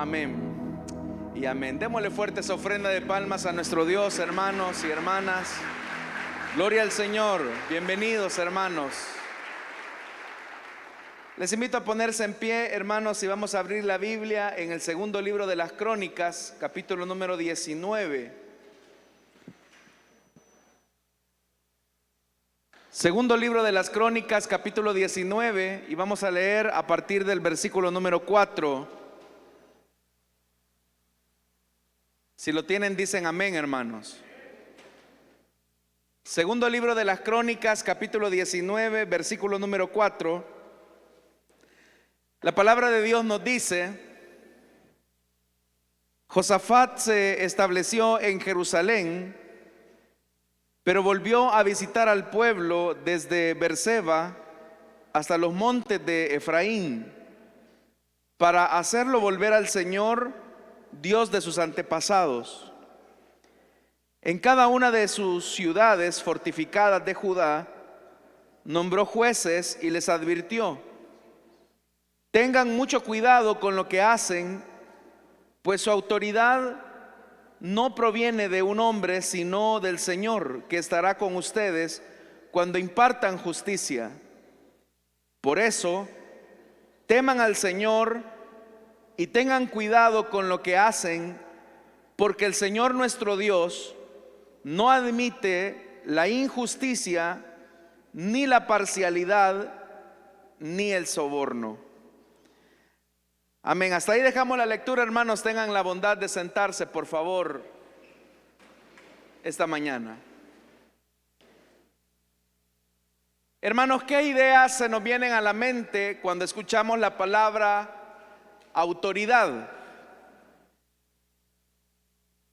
Amén y amén. Démosle fuertes ofrenda de palmas a nuestro Dios, hermanos y hermanas. Gloria al Señor. Bienvenidos, hermanos. Les invito a ponerse en pie, hermanos, y vamos a abrir la Biblia en el segundo libro de las Crónicas, capítulo número 19. Segundo libro de las Crónicas, capítulo 19, y vamos a leer a partir del versículo número 4. Si lo tienen, dicen amén, hermanos. Segundo libro de las Crónicas, capítulo 19, versículo número 4. La palabra de Dios nos dice: Josafat se estableció en Jerusalén, pero volvió a visitar al pueblo desde Beerseba hasta los montes de Efraín, para hacerlo volver al Señor, Dios de sus antepasados. En cada una de sus ciudades fortificadas de Judá, nombró jueces y les advirtió: tengan mucho cuidado con lo que hacen, pues su autoridad no proviene de un hombre, sino del Señor, que estará con ustedes cuando impartan justicia. Por eso, teman al Señor y tengan cuidado con lo que hacen, porque el Señor nuestro Dios no admite la injusticia, ni la parcialidad, ni el soborno. Amén. Hasta ahí dejamos la lectura, hermanos. Tengan la bondad de sentarse, por favor, esta mañana. Hermanos, ¿qué ideas se nos vienen a la mente cuando escuchamos la palabra autoridad?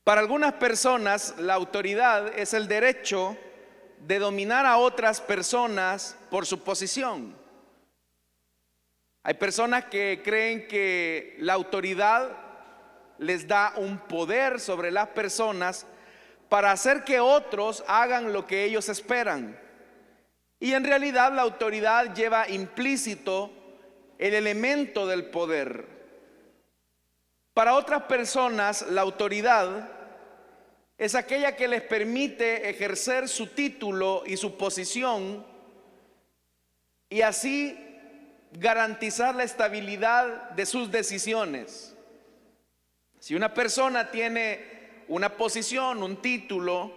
Para algunas personas, la autoridad es el derecho de dominar a otras personas por su posición. Hay personas que creen que la autoridad les da un poder sobre las personas para hacer que otros hagan lo que ellos esperan. Y en realidad la autoridad lleva implícito el elemento del poder. Para otras personas, la autoridad es aquella que les permite ejercer su título y su posición, y así garantizar la estabilidad de sus decisiones. Si una persona tiene una posición, un título,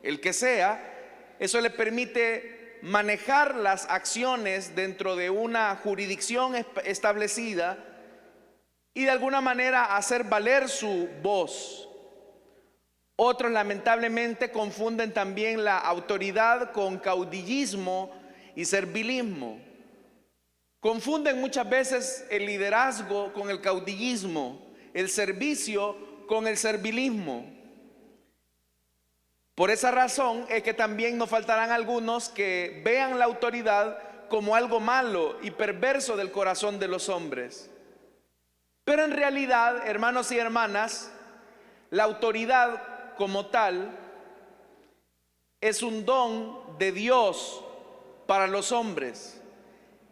el que sea, eso le permite manejar las acciones dentro de una jurisdicción establecida y de alguna manera hacer valer su voz. Otros lamentablemente confunden también la autoridad con caudillismo y servilismo. Confunden muchas veces el liderazgo con el caudillismo, el servicio con el servilismo. Por esa razón es que también nos faltarán algunos que vean la autoridad como algo malo y perverso del corazón de los hombres. Pero en realidad, hermanos y hermanas, la autoridad como tal es un don de Dios para los hombres.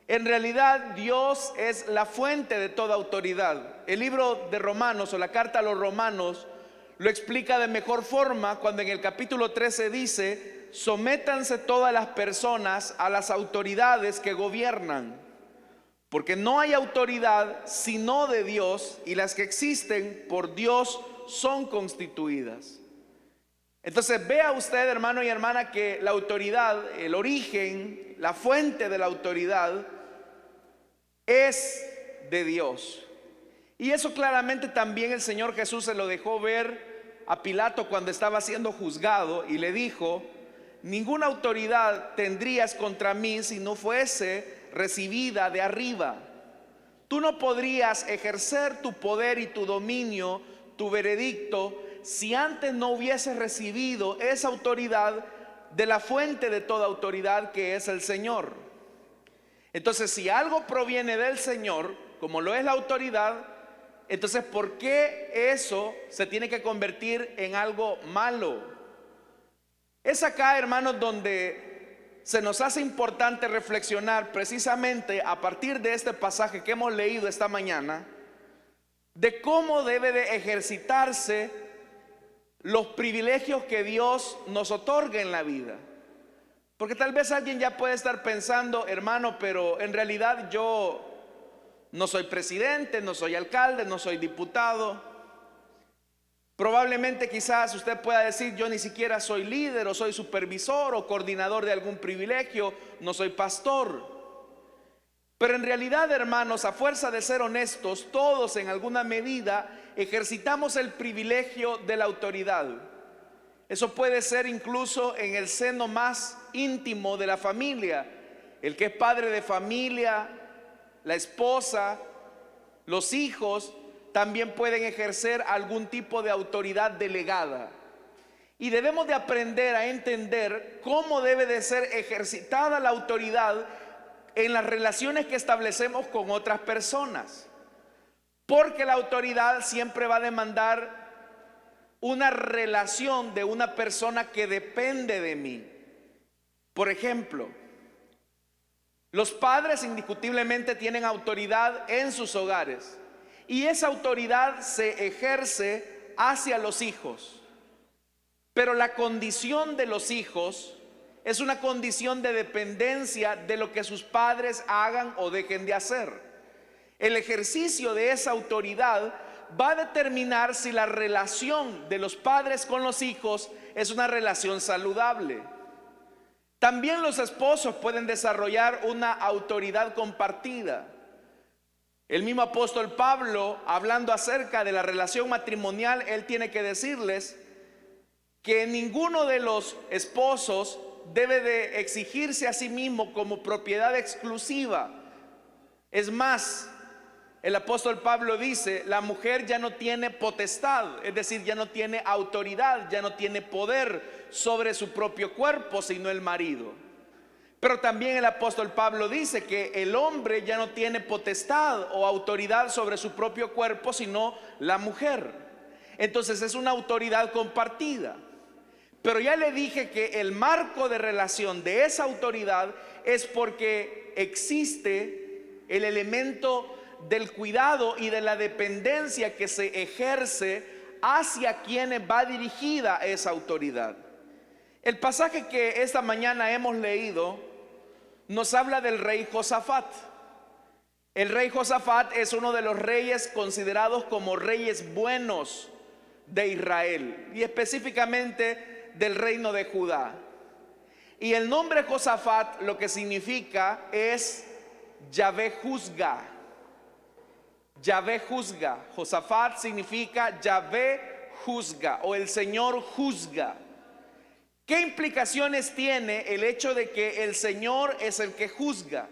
En realidad, Dios es la fuente de toda autoridad. El libro de Romanos, o la carta a los Romanos, lo explica de mejor forma cuando en el capítulo 13 dice: sométanse todas las personas a las autoridades que gobiernan, porque no hay autoridad sino de Dios, y las que existen por Dios son constituidas. Entonces vea usted, hermano y hermana, que la autoridad, el origen, la fuente de la autoridad es de Dios. Y eso claramente también el Señor Jesús se lo dejó ver a Pilato cuando estaba siendo juzgado, y le dijo: ninguna autoridad tendrías contra mí si no fuese recibida de arriba. Tú no podrías ejercer tu poder y tu dominio, tu veredicto, si antes no hubieses recibido esa autoridad de la fuente de toda autoridad, que es el Señor. Entonces, si algo proviene del Señor, como lo es la autoridad, entonces ¿por qué eso se tiene que convertir en algo malo? Es acá, hermanos, donde se nos hace importante reflexionar precisamente a partir de este pasaje que hemos leído esta mañana, de cómo debe de ejercitarse los privilegios que Dios nos otorga en la vida. Porque tal vez alguien ya puede estar pensando, hermano, pero en realidad yo no soy presidente, no soy alcalde, no soy diputado. Probablemente quizás usted pueda decir, yo ni siquiera soy líder o soy supervisor o coordinador de algún privilegio, no soy pastor. Pero en realidad, hermanos, a fuerza de ser honestos, todos en alguna medida ejercitamos el privilegio de la autoridad. Eso puede ser incluso en el seno más íntimo de la familia. El que es padre de familia, la esposa, los hijos, también pueden ejercer algún tipo de autoridad delegada. Y debemos de aprender a entender cómo debe de ser ejercitada la autoridad en las relaciones que establecemos con otras personas. Porque la autoridad siempre va a demandar una relación de una persona que depende de mí. Por ejemplo, los padres indiscutiblemente tienen autoridad en sus hogares y esa autoridad se ejerce hacia los hijos. Pero la condición de los hijos es una condición de dependencia de lo que sus padres hagan o dejen de hacer. El ejercicio de esa autoridad va a determinar si la relación de los padres con los hijos es una relación saludable. También los esposos pueden desarrollar una autoridad compartida. El mismo apóstol Pablo, hablando acerca de la relación matrimonial, él tiene que decirles que ninguno de los esposos debe de exigirse a sí mismo como propiedad exclusiva. Es más, el apóstol Pablo dice, la mujer ya no tiene potestad, es decir, ya no tiene autoridad, ya no tiene poder sobre su propio cuerpo, sino el marido. Pero también el apóstol Pablo dice que el hombre ya no tiene potestad o autoridad sobre su propio cuerpo, sino la mujer. Entonces es una autoridad compartida. Pero ya le dije que el marco de relación de esa autoridad es porque existe el elemento del cuidado y de la dependencia que se ejerce hacia quienes va dirigida esa autoridad. El pasaje que esta mañana hemos leído nos habla del rey Josafat. El rey Josafat es uno de los reyes considerados como reyes buenos de Israel y específicamente del reino de Judá. Y el nombre Josafat lo que significa es Yahvé juzga. Yahvé juzga. Josafat significa Yahvé juzga o el Señor juzga. ¿Qué implicaciones tiene el hecho de que el Señor es el que juzga?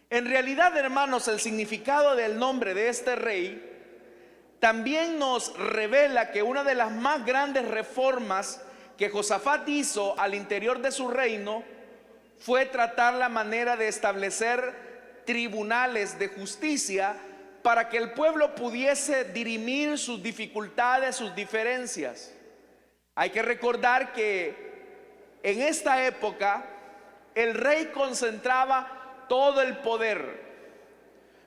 En realidad, hermanos, el significado del nombre de este rey también nos revela que una de las más grandes reformas que Josafat hizo al interior de su reino fue tratar la manera de establecer tribunales de justicia para que el pueblo pudiese dirimir sus dificultades, sus diferencias. Hay que recordar que en esta época el rey concentraba todo el poder.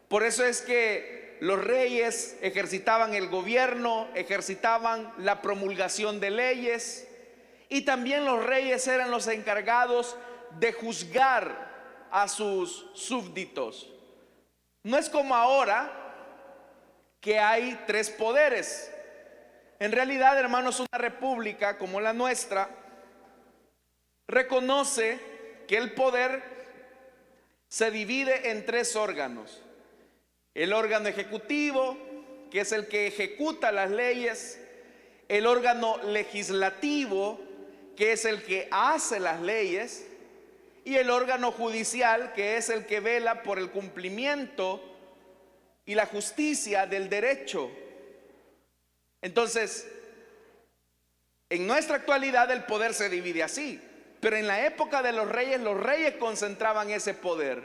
Por eso es que los reyes ejercitaban el gobierno, ejercitaban la promulgación de leyes, y también los reyes eran los encargados de juzgar a sus súbditos. No es como ahora que hay tres poderes. En realidad, hermanos, una república como la nuestra reconoce que el poder se divide en tres órganos. El órgano ejecutivo, que es el que ejecuta las leyes. El órgano legislativo, que es el que hace las leyes. Y el órgano judicial, que es el que vela por el cumplimiento y la justicia del derecho. Entonces, en nuestra actualidad el poder se divide así, pero en la época de los reyes concentraban ese poder.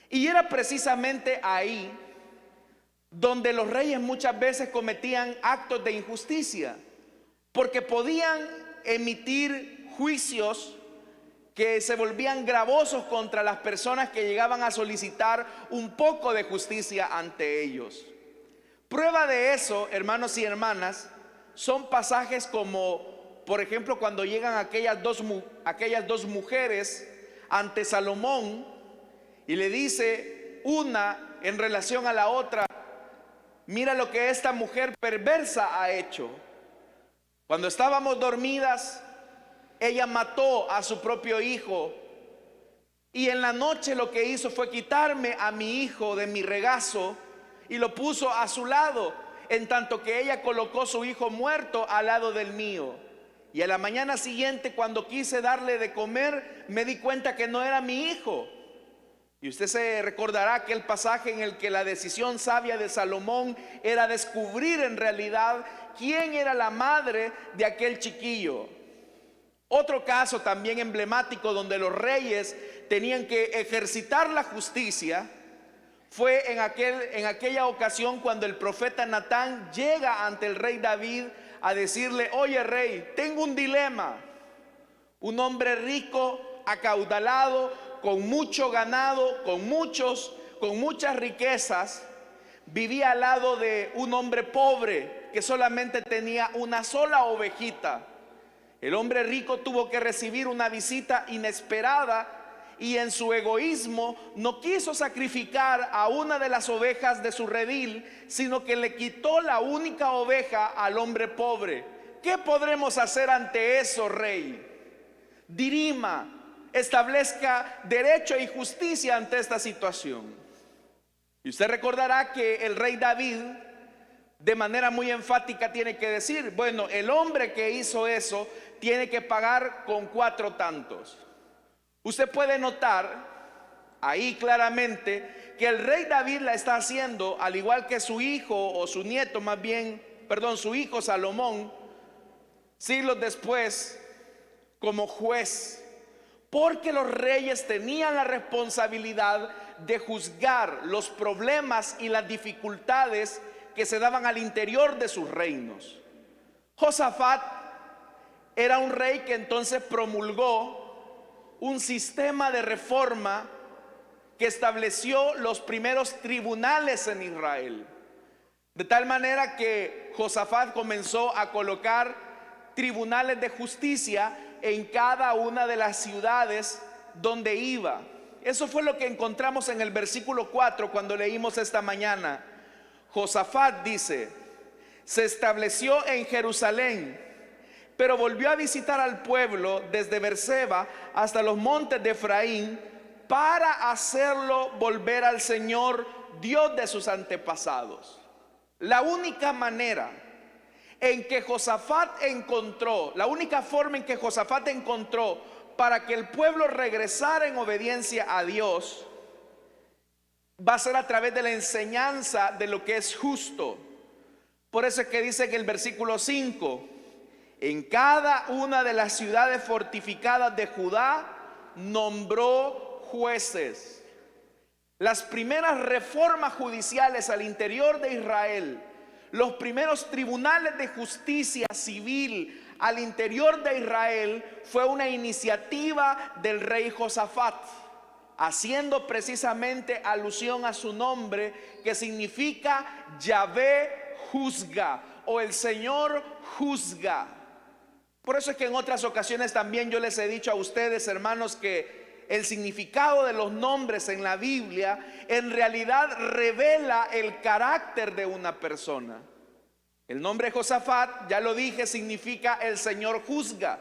Y era precisamente ahí donde los reyes muchas veces cometían actos de injusticia, porque podían emitir juicios que se volvían gravosos contra las personas que llegaban a solicitar un poco de justicia ante ellos. Prueba de eso, hermanos y hermanas, son pasajes como, por ejemplo, cuando llegan aquellas dos mujeres ante Salomón y le dice una en relación a la otra: mira lo que esta mujer perversa ha hecho. Cuando estábamos dormidas, ella mató a su propio hijo, y en la noche lo que hizo fue quitarme a mi hijo de mi regazo y lo puso a su lado, en tanto que ella colocó su hijo muerto al lado del mío. Y a la mañana siguiente, cuando quise darle de comer, me di cuenta que no era mi hijo. Y usted se recordará aquel pasaje en el que la decisión sabia de Salomón era descubrir en realidad quién era la madre de aquel chiquillo. Otro caso también emblemático donde los reyes tenían que ejercitar la justicia fue en aquella ocasión cuando el profeta Natán llega ante el rey David a decirle: oye rey, tengo un dilema. Un hombre rico, acaudalado, con mucho ganado, con muchas riquezas, vivía al lado de un hombre pobre que solamente tenía una sola ovejita. El hombre rico tuvo que recibir una visita inesperada y en su egoísmo no quiso sacrificar a una de las ovejas de su redil, sino que le quitó la única oveja al hombre pobre. ¿Qué podremos hacer ante eso, rey? Dirima, establezca derecho y justicia ante esta situación. Y usted recordará que el rey David, de manera muy enfática, tiene que decir: bueno, el hombre que hizo eso tiene que pagar con 4 tantos. Usted puede notar ahí claramente que el rey David la está haciendo, al igual que su hijo, o su nieto más bien, su hijo Salomón, siglos después, como juez, porque los reyes tenían la responsabilidad de juzgar los problemas y las dificultades que se daban al interior de sus reinos. Josafat era un rey que entonces promulgó un sistema de reforma que estableció los primeros tribunales en Israel, de tal manera que Josafat comenzó a colocar tribunales de justicia en cada una de las ciudades donde iba. Eso fue lo que encontramos en el versículo 4 cuando leímos esta mañana. Josafat dice: se estableció en Jerusalén, pero volvió a visitar al pueblo desde Berseba hasta los montes de Efraín, para hacerlo volver al Señor, Dios de sus antepasados. La única manera en que Josafat encontró, la única forma en que Josafat encontró para que el pueblo regresara en obediencia a Dios, va a ser a través de la enseñanza de lo que es justo. Por eso es que dice que el versículo 5: en cada una de las ciudades fortificadas de Judá nombró jueces. Las primeras reformas judiciales al interior de Israel, los primeros tribunales de justicia civil al interior de Israel, fue una iniciativa del rey Josafat, haciendo precisamente alusión a su nombre, que significa Yahvé juzga, o el Señor juzga. Por eso es que en otras ocasiones también yo les he dicho a ustedes, hermanos, que el significado de los nombres en la Biblia en realidad revela el carácter de una persona. El nombre Josafat, ya lo dije, significa el Señor juzga.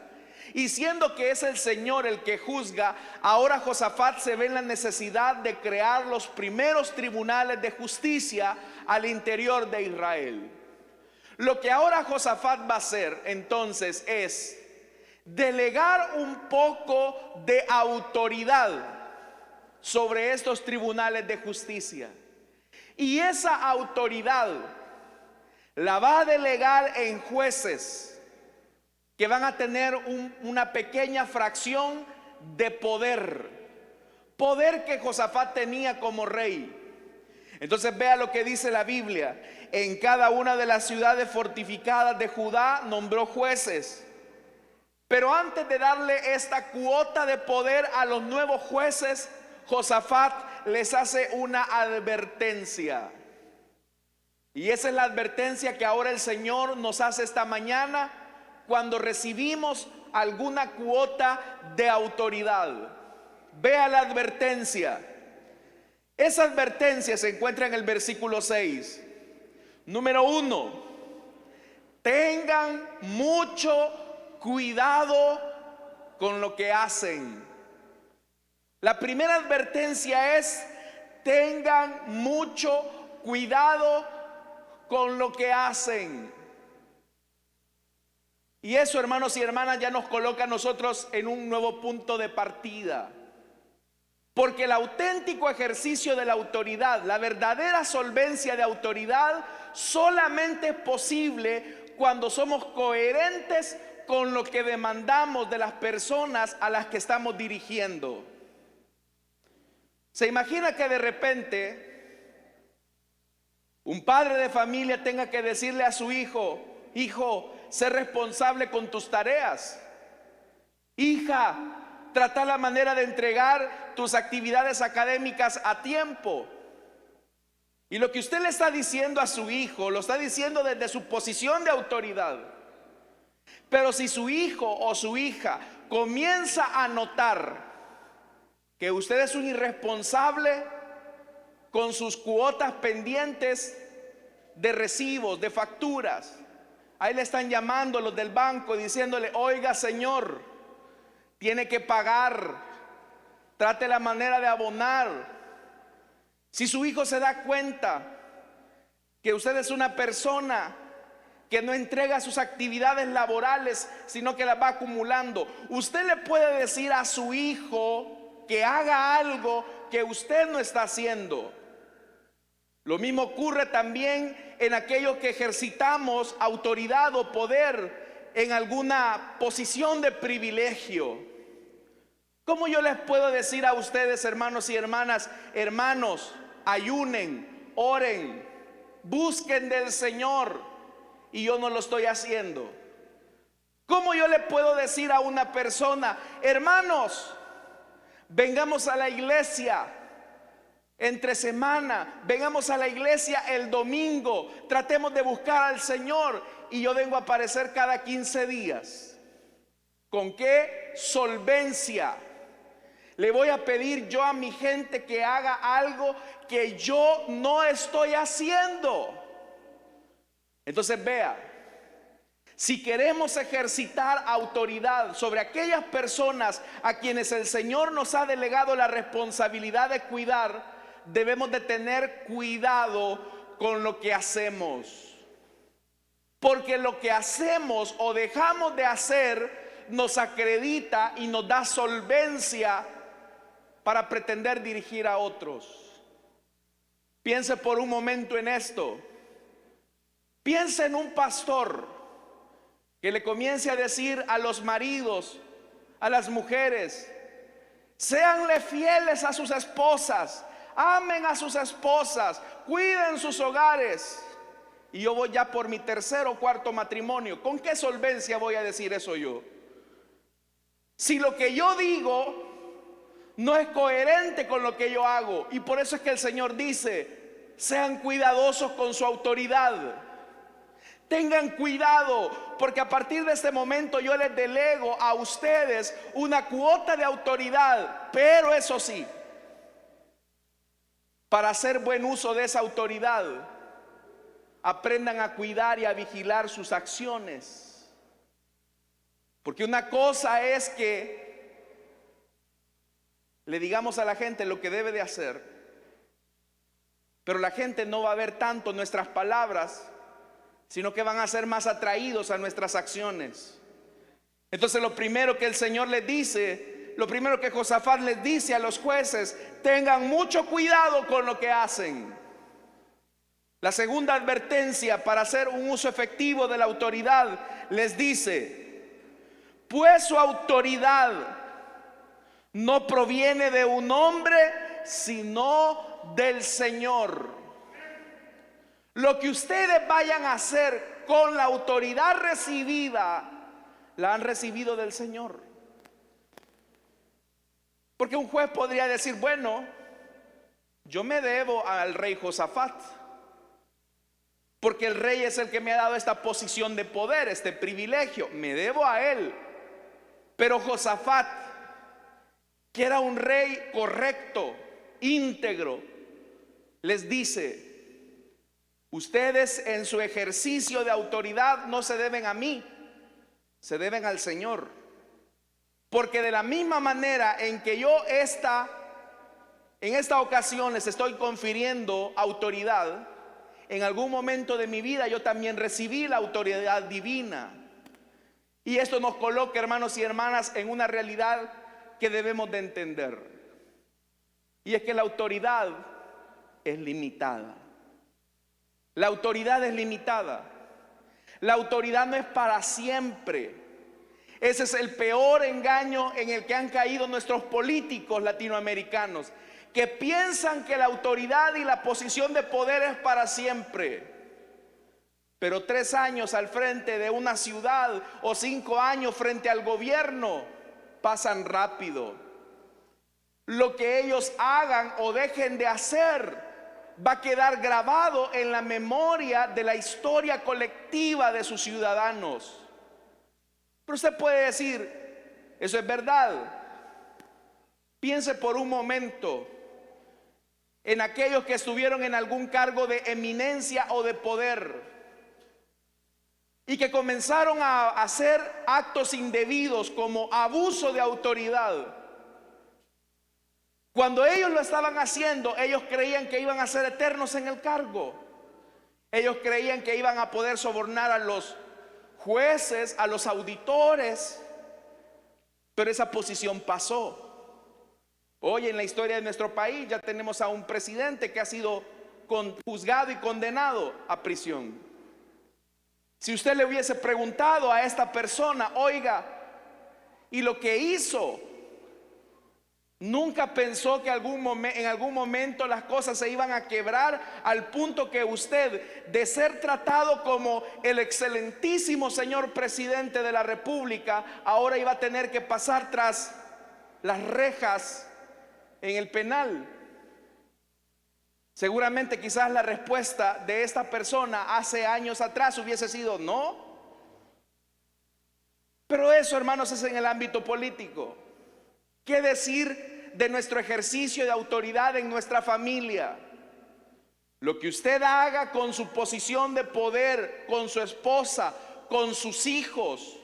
Y siendo que es el Señor el que juzga, ahora Josafat se ve en la necesidad de crear los primeros tribunales de justicia al interior de Israel. Lo que ahora Josafat va a hacer entonces es delegar un poco de autoridad sobre estos tribunales de justicia. Y esa autoridad la va a delegar en jueces que van a tener una pequeña fracción de poder que Josafat tenía como rey. Entonces vea lo que dice la Biblia: en cada una de las ciudades fortificadas de Judá nombró jueces. Pero antes de darle esta cuota de poder a los nuevos jueces, Josafat les hace una advertencia. Y esa es la advertencia que ahora el Señor nos hace esta mañana cuando recibimos alguna cuota de autoridad. Vea la advertencia. Esa advertencia se encuentra en el versículo 6. Número 1. Tengan mucho cuidado con lo que hacen. La primera advertencia es: tengan mucho cuidado con lo que hacen. Y eso, hermanos y hermanas, ya nos coloca a nosotros en un nuevo punto de partida. Porque el auténtico ejercicio de la autoridad, la verdadera solvencia de autoridad, solamente es posible cuando somos coherentes con lo que demandamos de las personas a las que estamos dirigiendo. ¿Se imagina que de repente un padre de familia tenga que decirle a su hijo: hijo, sé responsable con tus tareas? Hija, trata la manera de entregar tus actividades académicas a tiempo. Y lo que usted le está diciendo a su hijo, lo está diciendo desde su posición de autoridad. Pero si su hijo o su hija comienza a notar que usted es un irresponsable con sus cuotas pendientes de recibos, de facturas, ahí le están llamando los del banco diciéndole: oiga, señor, tiene que pagar, trate la manera de abonar. Si su hijo se da cuenta que usted es una persona que no entrega sus actividades laborales, sino que las va acumulando, usted le puede decir a su hijo que haga algo que usted no está haciendo. Lo mismo ocurre también en aquellos que ejercitamos autoridad o poder en alguna posición de privilegio. ¿Cómo yo les puedo decir a ustedes, hermanos y hermanas: hermanos, ayunen, oren, busquen del Señor, y yo no lo estoy haciendo? ¿Cómo yo le puedo decir a una persona: hermanos, vengamos a la iglesia entre semana, vengamos a la iglesia el domingo, tratemos de buscar al Señor, y yo vengo a aparecer cada 15 días? ¿Con qué solvencia le voy a pedir yo a mi gente que haga algo que yo no estoy haciendo? Entonces vea, si queremos ejercitar autoridad sobre aquellas personas a quienes el Señor nos ha delegado la responsabilidad de cuidar, debemos de tener cuidado con lo que hacemos. Porque lo que hacemos o dejamos de hacer nos acredita y nos da solvencia para pretender dirigir a otros. Piense por un momento en esto. Piense en un pastor que le comience a decir a los maridos, a las mujeres: séanle fieles a sus esposas, amen a sus esposas, cuiden sus hogares. Y yo voy ya por mi tercer o cuarto matrimonio. ¿Con qué solvencia voy a decir eso yo? Si lo que yo digo no es coherente con lo que yo hago. Y por eso es que el Señor dice: sean cuidadosos con su autoridad. Tengan cuidado, porque a partir de este momento yo les delego a ustedes una cuota de autoridad. Pero eso sí, para hacer buen uso de esa autoridad, aprendan a cuidar y a vigilar sus acciones. Porque una cosa es que le digamos a la gente lo que debe de hacer, pero la gente no va a ver tanto nuestras palabras, sino que van a ser más atraídos a nuestras acciones. Entonces lo primero que el Señor les dice, lo primero que Josafat les dice a los jueces: tengan mucho cuidado con lo que hacen. La segunda advertencia para hacer un uso efectivo de la autoridad les dice: pues su autoridad no proviene de un hombre, sino del Señor. Lo que ustedes vayan a hacer con la autoridad recibida, la han recibido del Señor. Porque un juez podría decir: bueno, yo me debo al rey Josafat, porque el rey es el que me ha dado esta posición de poder, este privilegio, me debo a él. Pero Josafat, que era un rey correcto, íntegro, les dice: ustedes en su ejercicio de autoridad no se deben a mí, se deben al Señor. Porque de la misma manera en que yo en esta ocasión les estoy confiriendo autoridad, en algún momento de mi vida yo también recibí la autoridad divina. Y esto nos coloca, hermanos y hermanas, en una realidad que debemos de entender. Y es que la autoridad es limitada. La autoridad es limitada. La autoridad no es para siempre. Ese es el peor engaño en el que han caído nuestros políticos latinoamericanos, que piensan que la autoridad y la posición de poder es para siempre. Pero 3 años al frente de una ciudad o 5 años frente al gobierno pasan rápido. Lo que ellos hagan o dejen de hacer va a quedar grabado en la memoria de la historia colectiva de sus ciudadanos. Pero usted puede decir: eso es verdad. Piense por un momento en aquellos que estuvieron en algún cargo de eminencia o de poder y que comenzaron a hacer actos indebidos como abuso de autoridad. Cuando ellos lo estaban haciendo, ellos creían que iban a ser eternos en el cargo. Ellos creían que iban a poder sobornar a los jueces, a los auditores, pero esa posición pasó. Hoy en la historia de nuestro país ya tenemos a un presidente que ha sido juzgado y condenado a prisión. Si usted le hubiese preguntado a esta persona: oiga, ¿y lo que hizo? ¿Nunca pensó que en algún momento las cosas se iban a quebrar al punto que usted, de ser tratado como el excelentísimo señor presidente de la República, ahora iba a tener que pasar tras las rejas en el penal? Seguramente quizás la respuesta de esta persona hace años atrás hubiese sido no. Pero eso, hermanos, es en el ámbito político. ¿Qué decir de nuestro ejercicio de autoridad en nuestra familia? Lo que usted haga con su posición de poder, con su esposa, con sus hijos,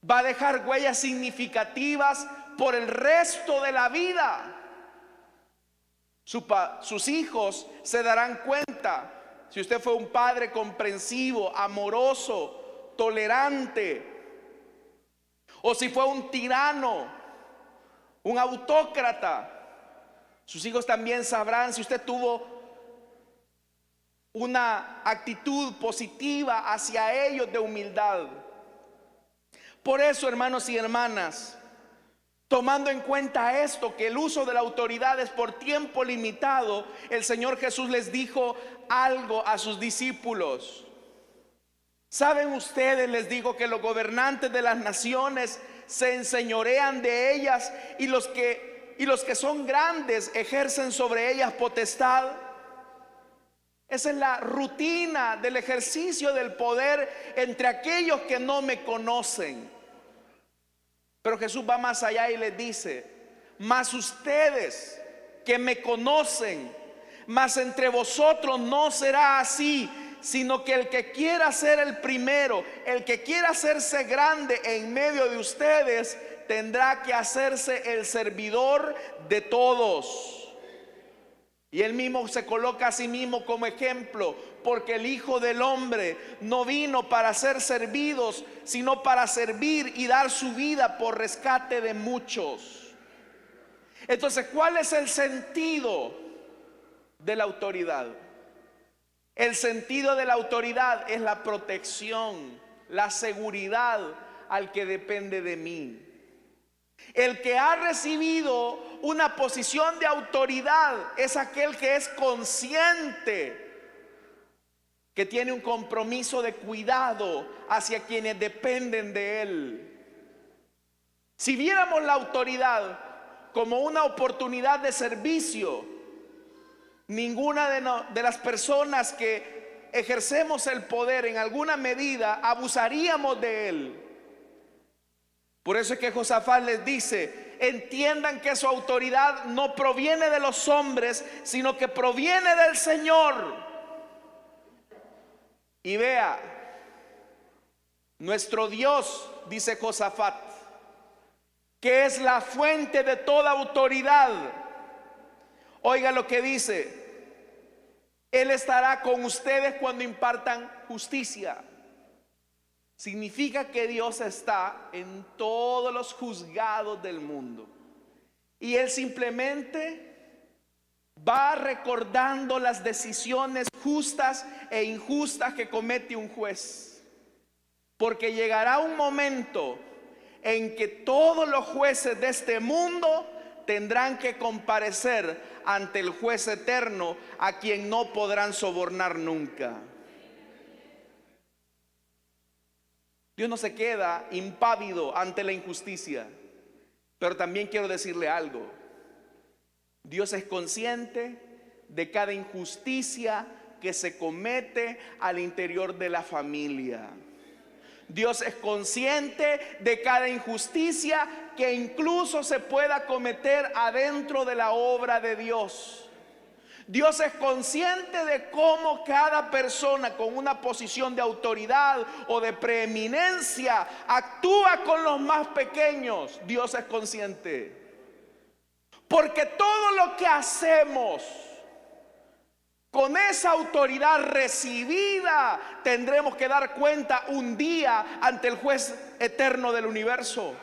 va a dejar huellas significativas por el resto de la vida. Sus hijos se darán cuenta si usted fue un padre comprensivo, amoroso, tolerante, o si fue un tirano, un autócrata. Sus hijos también sabrán si usted tuvo una actitud positiva hacia ellos de humildad. Por eso, hermanos y hermanas, tomando en cuenta esto, que el uso de la autoridad es por tiempo limitado, el Señor Jesús les dijo algo a sus discípulos. ¿Saben ustedes? Les digo que los gobernantes de las naciones se enseñorean de ellas, y los que son grandes ejercen sobre ellas potestad. Esa es la rutina del ejercicio del poder entre aquellos que no me conocen. Pero Jesús va más allá y les dice: mas ustedes que me conocen, mas entre vosotros no será así, sino que el que quiera ser el primero, el que quiera hacerse grande en medio de ustedes, tendrá que hacerse el servidor de todos. Y él mismo se coloca a sí mismo como ejemplo, porque el Hijo del Hombre no vino para ser servidos, sino para servir y dar su vida por rescate de muchos. Entonces, ¿cuál es el sentido de la autoridad? El sentido de la autoridad es la protección, la seguridad al que depende de mí. El que ha recibido una posición de autoridad es aquel que es consciente que tiene un compromiso de cuidado hacia quienes dependen de él. Si viéramos la autoridad como una oportunidad de servicio, ninguna de las personas que ejercemos el poder en alguna medida, abusaríamos de él. Por eso es que Josafat les dice: entiendan que su autoridad no proviene de los hombres, sino que proviene del Señor. Y vea, nuestro Dios, dice Josafat, que es la fuente de toda autoridad. Oiga lo que dice: Él estará con ustedes cuando impartan justicia. Significa que Dios está en todos los juzgados del mundo, y Él simplemente va recordando las decisiones justas e injustas que comete un juez. Porque llegará un momento en que todos los jueces de este mundo tendrán que comparecer ante el juez eterno, a quien no podrán sobornar nunca. Dios no se queda impávido ante la injusticia. Pero también quiero decirle algo: Dios es consciente de cada injusticia que se comete al interior de la familia. Dios es consciente de cada injusticia que incluso se pueda cometer adentro de la obra de Dios. Dios es consciente de cómo cada persona con una posición de autoridad o de preeminencia actúa con los más pequeños. Dios es consciente. Porque todo lo que hacemos con esa autoridad recibida, tendremos que dar cuenta un día ante el juez eterno del universo.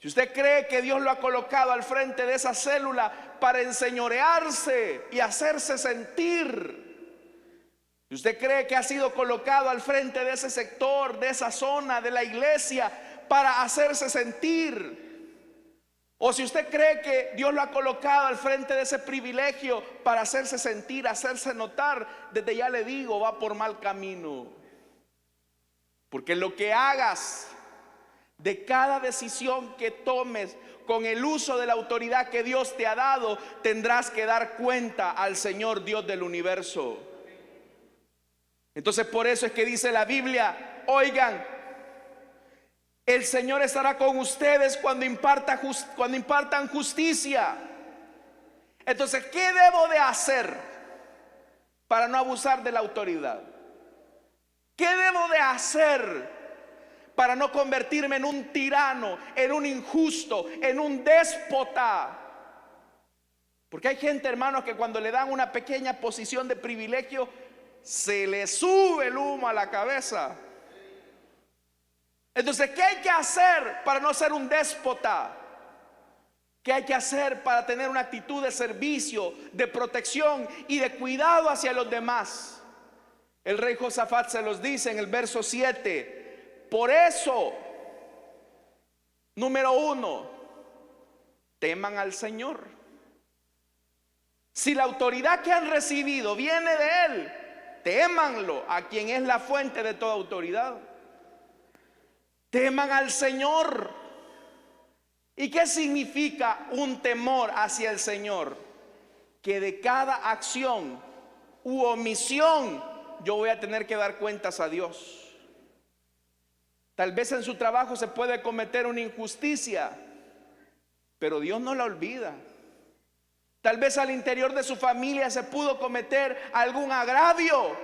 Si usted cree que Dios lo ha colocado al frente de esa célula para enseñorearse y hacerse sentir, si usted cree que ha sido colocado al frente de ese sector, de esa zona, de la iglesia, para hacerse sentir, o si usted cree que Dios lo ha colocado al frente de ese privilegio para hacerse sentir, hacerse notar, desde ya le digo, va por mal camino. Porque lo que hagas, de cada decisión que tomes con el uso de la autoridad que Dios te ha dado, tendrás que dar cuenta al Señor Dios del universo. Entonces, por eso es que dice la Biblia: oigan, el Señor estará con ustedes cuando impartan justicia. Entonces, ¿qué debo de hacer para no abusar de la autoridad? ¿Qué debo de hacer para no convertirme en un tirano, en un injusto, en un déspota? Porque hay gente, hermanos, que cuando le dan una pequeña posición de privilegio, se le sube el humo a la cabeza. Entonces, ¿qué hay que hacer para no ser un déspota? ¿Qué hay que hacer para tener una actitud de servicio, de protección y de cuidado hacia los demás? El rey Josafat se los dice en el verso 7. Por eso, número 1, teman al Señor. Si la autoridad que han recibido viene de Él, témanlo, a quien es la fuente de toda autoridad. Teman al Señor. ¿Y qué significa un temor hacia el Señor? Que de cada acción u omisión yo voy a tener que dar cuentas a Dios. Tal vez en su trabajo se puede cometer una injusticia, pero Dios no la olvida. Tal vez al interior de su familia se pudo cometer algún agravio,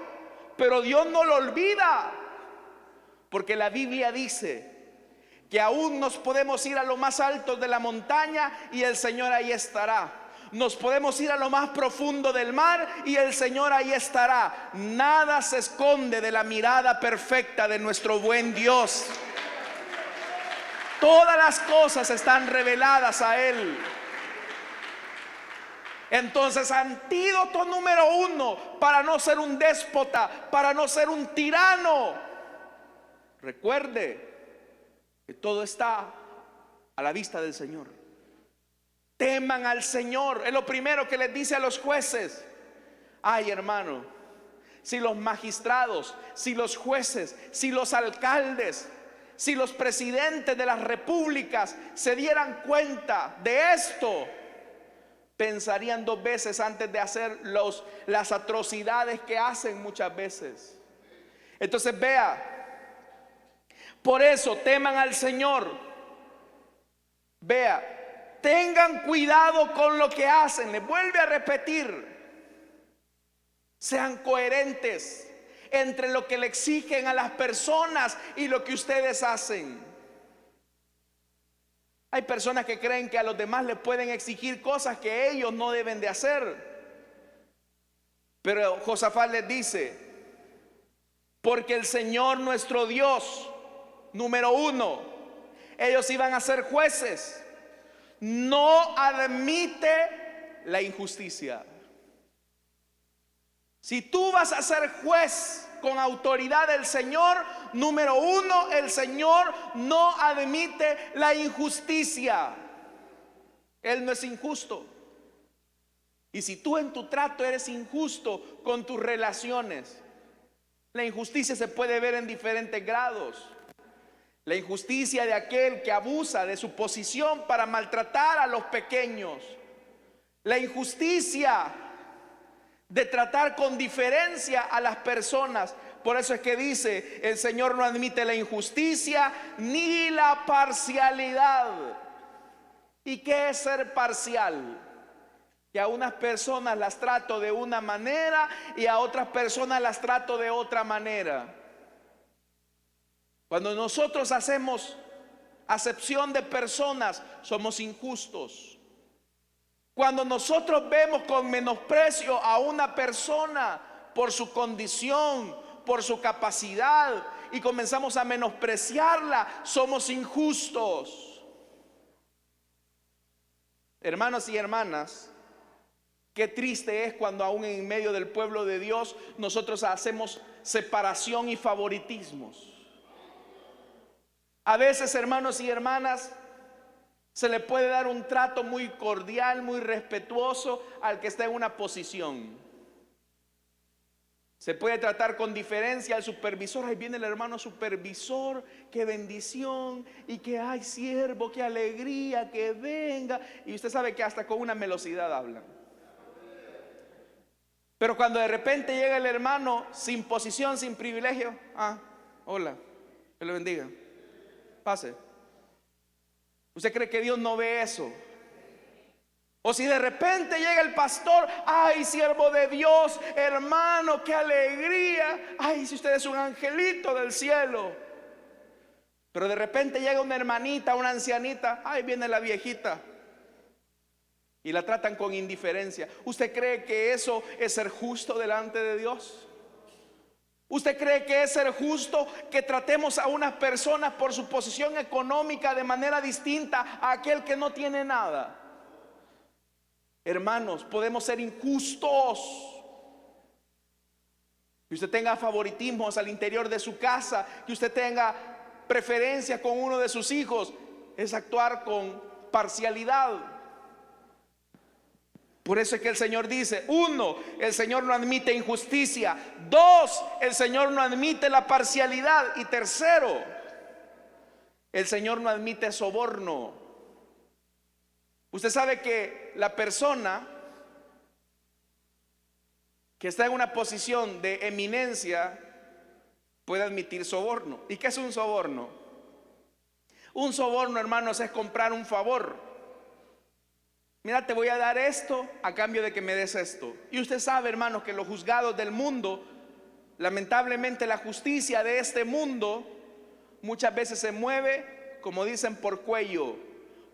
pero Dios no lo olvida. Porque la Biblia dice que aún nos podemos ir a lo más alto de la montaña y el Señor ahí estará. Nos podemos ir a lo más profundo del mar y el Señor ahí estará. Nada se esconde de la mirada perfecta de nuestro buen Dios. Todas las cosas están reveladas a Él. Entonces, antídoto número 1 para no ser un déspota, para no ser un tirano: recuerde que todo está a la vista del Señor. Teman al Señor. Es lo primero que les dice a los jueces. Ay, hermano, si los magistrados, si los jueces, si los alcaldes, si los presidentes de las repúblicas se dieran cuenta de esto, pensarían dos veces antes de hacer las atrocidades que hacen muchas veces. Entonces vea, por eso teman al Señor. Vea, tengan cuidado con lo que hacen. Les vuelve a repetir. Sean coherentes entre lo que le exigen a las personas y lo que ustedes hacen. Hay personas que creen que a los demás les pueden exigir cosas que ellos no deben de hacer. Pero Josafat les dice: porque el Señor nuestro Dios, número uno, ellos iban a ser jueces, no admite la injusticia. Si tú vas a ser juez con autoridad del Señor, número uno, el Señor no admite la injusticia. Él no es injusto. Y si tú en tu trato eres injusto con tus relaciones, la injusticia se puede ver en diferentes grados. La injusticia de aquel que abusa de su posición para maltratar a los pequeños. La injusticia de tratar con diferencia a las personas. Por eso es que dice: el Señor no admite la injusticia ni la parcialidad. ¿Y qué es ser parcial? Que a unas personas las trato de una manera y a otras personas las trato de otra manera. Cuando nosotros hacemos acepción de personas, somos injustos. Cuando nosotros vemos con menosprecio a una persona por su condición, por su capacidad, y comenzamos a menospreciarla, somos injustos. Hermanos y hermanas, qué triste es cuando aún en medio del pueblo de Dios nosotros hacemos separación y favoritismos. A veces, hermanos y hermanas, se le puede dar un trato muy cordial, muy respetuoso al que está en una posición. Se puede tratar con diferencia al supervisor. Ahí viene el hermano supervisor, qué bendición, y que ay, siervo, qué alegría, que venga. Y usted sabe que hasta con una melosidad hablan. Pero cuando de repente llega el hermano sin posición, sin privilegio: hola, que lo bendiga, pase. ¿Usted cree que Dios no ve eso? O si de repente llega el pastor: ay, siervo de Dios, hermano, qué alegría, ay, si usted es un angelito del cielo. Pero de repente llega una hermanita, una ancianita: ay, viene la viejita, y la tratan con indiferencia. ¿Usted cree que eso es ser justo delante de Dios? ¿Usted cree que es ser justo que tratemos a unas personas por su posición económica de manera distinta a aquel que no tiene nada? Hermanos, podemos ser injustos. Que usted tenga favoritismos al interior de su casa, que usted tenga preferencia con uno de sus hijos, es actuar con parcialidad. Por eso es que el Señor dice: uno, el Señor no admite injusticia. Dos, el Señor no admite la parcialidad. Y tercero, el Señor no admite soborno. Usted sabe que la persona que está en una posición de eminencia puede admitir soborno. ¿Y qué es un soborno? Un soborno, hermanos, es comprar un favor. Mira, te voy a dar esto a cambio de que me des esto. Y usted sabe, hermanos, que los juzgados del mundo, lamentablemente la justicia de este mundo, muchas veces se mueve, como dicen, por cuello,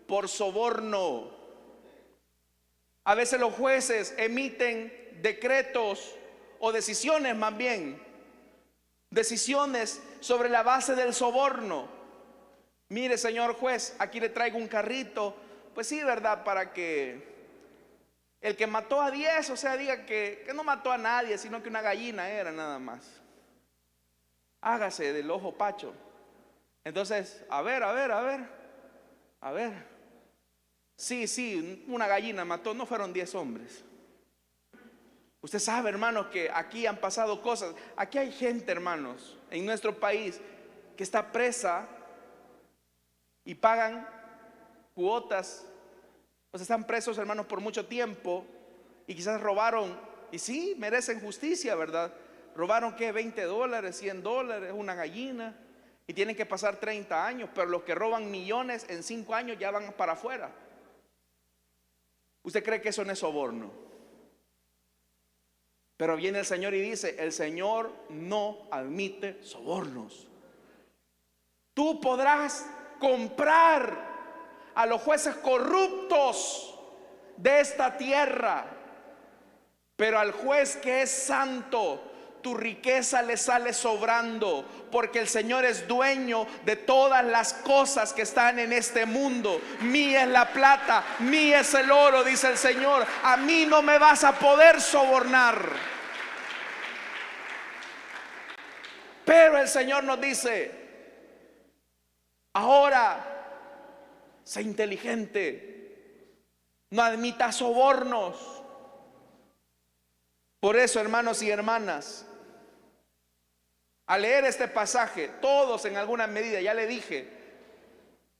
por soborno. A veces los jueces emiten decretos o decisiones, más bien, decisiones sobre la base del soborno. Mire, señor juez, aquí le traigo un carrito. Pues sí, ¿verdad? Para que el que mató a 10, o sea, diga que no mató a nadie, sino que una gallina era nada más. Hágase del ojo pacho. Entonces, a ver. Sí, una gallina mató, no fueron 10 hombres. Usted sabe, hermanos, que aquí han pasado cosas. Aquí hay gente, hermanos, en nuestro país que está presa y pagan cuotas O sea, están presos, hermanos, por mucho tiempo y quizás robaron, y sí, merecen justicia, ¿verdad? Robaron, ¿qué? $20, $100, una gallina, y tienen que pasar 30 años, pero los que roban millones en 5 años ya van para afuera. ¿Usted cree que eso no es soborno? Pero viene el Señor y dice: el Señor no admite sobornos. Tú podrás comprar a los jueces corruptos de esta tierra, pero al juez que es santo, tu riqueza le sale sobrando, porque el Señor es dueño de todas las cosas que están en este mundo. Mía es la plata, mía es el oro, dice el Señor. A mí no me vas a poder sobornar. Pero el Señor nos dice: ahora, sé inteligente, no admita sobornos. Por eso, hermanos y hermanas, al leer este pasaje, todos en alguna medida, ya le dije,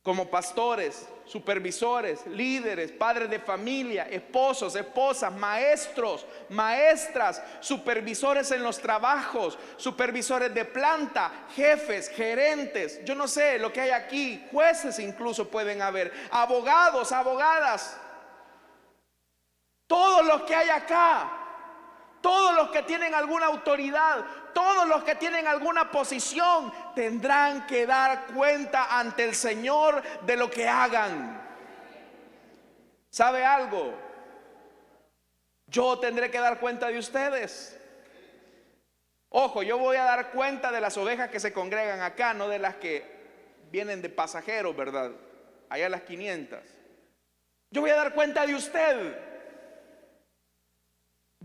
como pastores, supervisores, líderes, padres de familia, esposos, esposas, maestros, maestras, supervisores en los trabajos, supervisores de planta, jefes, gerentes, yo no sé lo que hay aquí, jueces incluso pueden haber, abogados, abogadas, todos los que hay acá, todos los que tienen alguna autoridad, todos los que tienen alguna posición, tendrán que dar cuenta ante el Señor de lo que hagan. ¿Sabe algo? Yo tendré que dar cuenta de ustedes. Ojo, yo voy a dar cuenta de las ovejas que se congregan acá, no de las que vienen de pasajeros, ¿verdad? Allá las 500. Yo voy a dar cuenta de usted.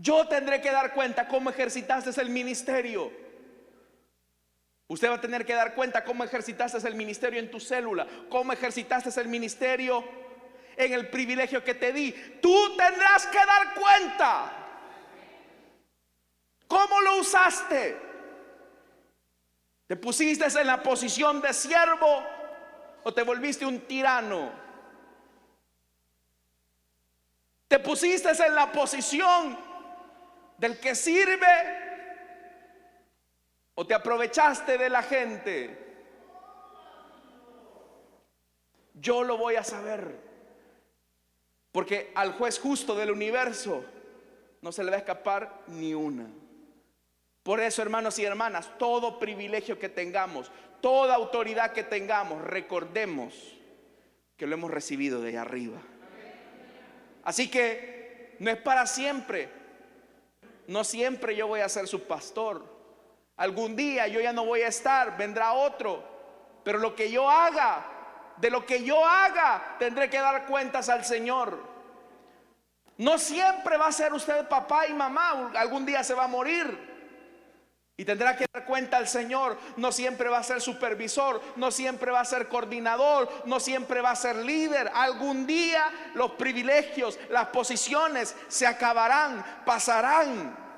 Yo tendré que dar cuenta cómo ejercitaste el ministerio. Usted va a tener que dar cuenta cómo ejercitaste el ministerio en tu célula, cómo ejercitaste el ministerio en el privilegio que te di. Tú tendrás que dar cuenta cómo lo usaste. ¿Te pusiste en la posición de siervo o te volviste un tirano? ¿Te pusiste en la posición del que sirve o te aprovechaste de la gente? Yo lo voy a saber, porque al juez justo del universo no se le va a escapar ni una. Por eso, hermanos y hermanas, todo privilegio que tengamos, toda autoridad que tengamos, recordemos que lo hemos recibido de allá arriba. Así que no es para siempre. No siempre yo voy a ser su pastor. Algún día yo ya no voy a estar, vendrá otro. Pero lo que yo haga, de lo que yo haga, tendré que dar cuentas al Señor. No siempre va a ser usted papá y mamá. Algún día se va a morir y tendrá que dar cuenta al Señor. No siempre va a ser supervisor, no siempre va a ser coordinador, no siempre va a ser líder. Algún día los privilegios, las posiciones se acabarán, pasarán,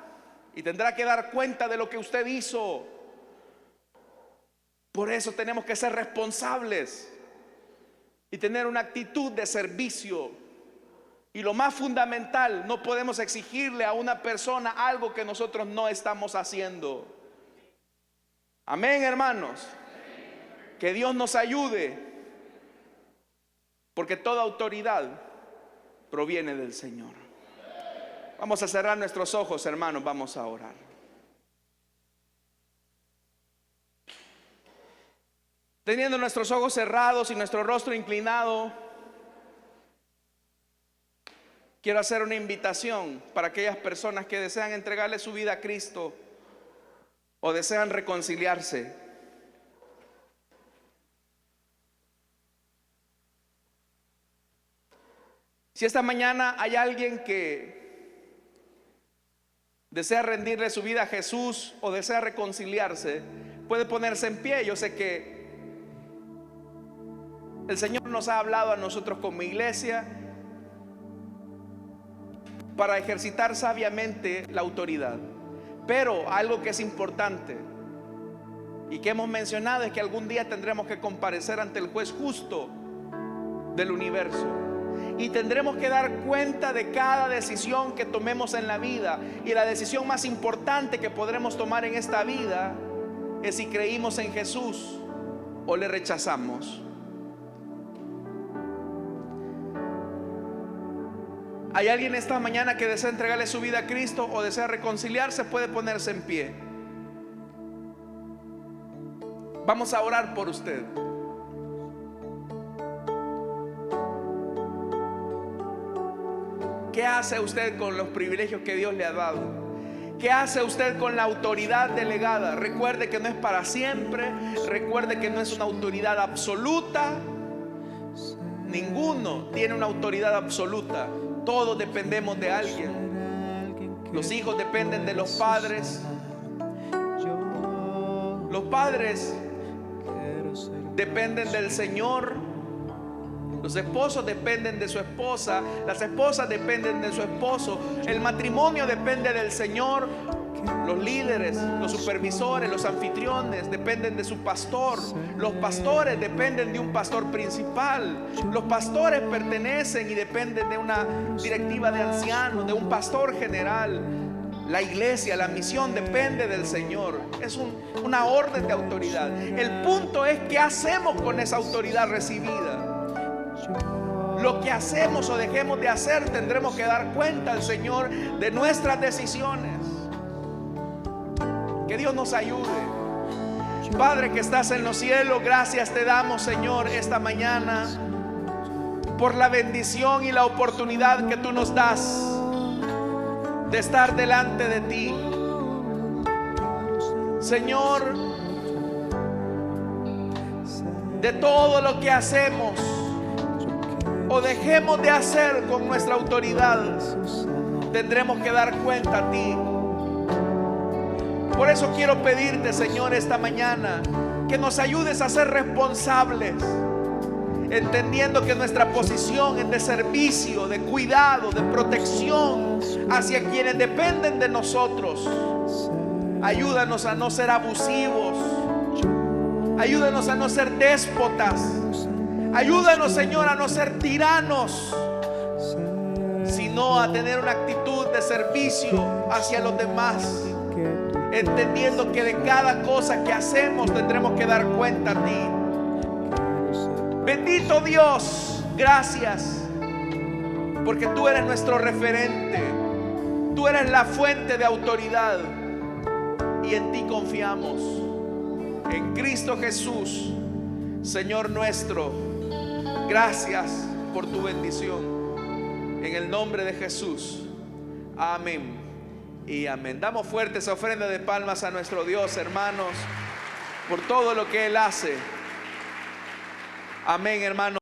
y tendrá que dar cuenta de lo que usted hizo. Por eso tenemos que ser responsables y tener una actitud de servicio. Y lo más fundamental, no podemos exigirle a una persona algo que nosotros no estamos haciendo. Amén, hermanos. Que Dios nos ayude, porque toda autoridad proviene del Señor. Vamos a cerrar nuestros ojos, hermanos, vamos a orar. Teniendo nuestros ojos cerrados y nuestro rostro inclinado, quiero hacer una invitación para aquellas personas que desean entregarle su vida a Cristo o desean reconciliarse. Si esta mañana hay alguien que desea rendirle su vida a Jesús o desea reconciliarse, puede ponerse en pie. Yo sé que el Señor nos ha hablado a nosotros como iglesia para ejercitar sabiamente la autoridad. Pero algo que es importante y que hemos mencionado es que algún día tendremos que comparecer ante el juez justo del universo. Y tendremos que dar cuenta de cada decisión que tomemos en la vida. Y la decisión más importante que podremos tomar en esta vida es si creímos en Jesús o le rechazamos. ¿Hay alguien esta mañana que desea entregarle su vida a Cristo o desea reconciliarse? Puede ponerse en pie. Vamos a orar por usted. ¿Qué hace usted con los privilegios que Dios le ha dado? ¿Qué hace usted con la autoridad delegada? Recuerde que no es para siempre. Recuerde que no es una autoridad absoluta. Ninguno tiene una autoridad absoluta. Todos dependemos de alguien. Los hijos dependen de los padres. Los padres dependen del Señor. Los esposos dependen de su esposa. Las esposas dependen de su esposo. El matrimonio depende del Señor. Los líderes, los supervisores, los anfitriones dependen de su pastor. Los pastores dependen de un pastor principal. Los pastores pertenecen y dependen de una directiva de ancianos, de un pastor general. La iglesia, la misión depende del Señor. Es una orden de autoridad. El punto es qué hacemos con esa autoridad recibida. Lo que hacemos o dejemos de hacer, tendremos que dar cuenta al Señor de nuestras decisiones. Que Dios nos ayude. Padre que estás en los cielos, gracias te damos, Señor, esta mañana por la bendición y la oportunidad que tú nos das de estar delante de ti. Señor, de todo lo que hacemos o dejemos de hacer con nuestra autoridad, tendremos que dar cuenta a ti. Por eso quiero pedirte, Señor, esta mañana que nos ayudes a ser responsables, entendiendo que nuestra posición es de servicio, de cuidado, de protección hacia quienes dependen de nosotros. Ayúdanos a no ser abusivos. Ayúdanos a no ser déspotas. Ayúdanos, Señor, a no ser tiranos, sino a tener una actitud de servicio hacia los demás, entendiendo que de cada cosa que hacemos tendremos que dar cuenta a ti. Bendito Dios, gracias, porque tú eres nuestro referente, tú eres la fuente de autoridad y en ti confiamos. En Cristo Jesús, Señor nuestro, gracias por tu bendición. En el nombre de Jesús, amén y amén. Damos fuerte esa ofrenda de palmas a nuestro Dios, hermanos, por todo lo que Él hace. Amén, hermanos.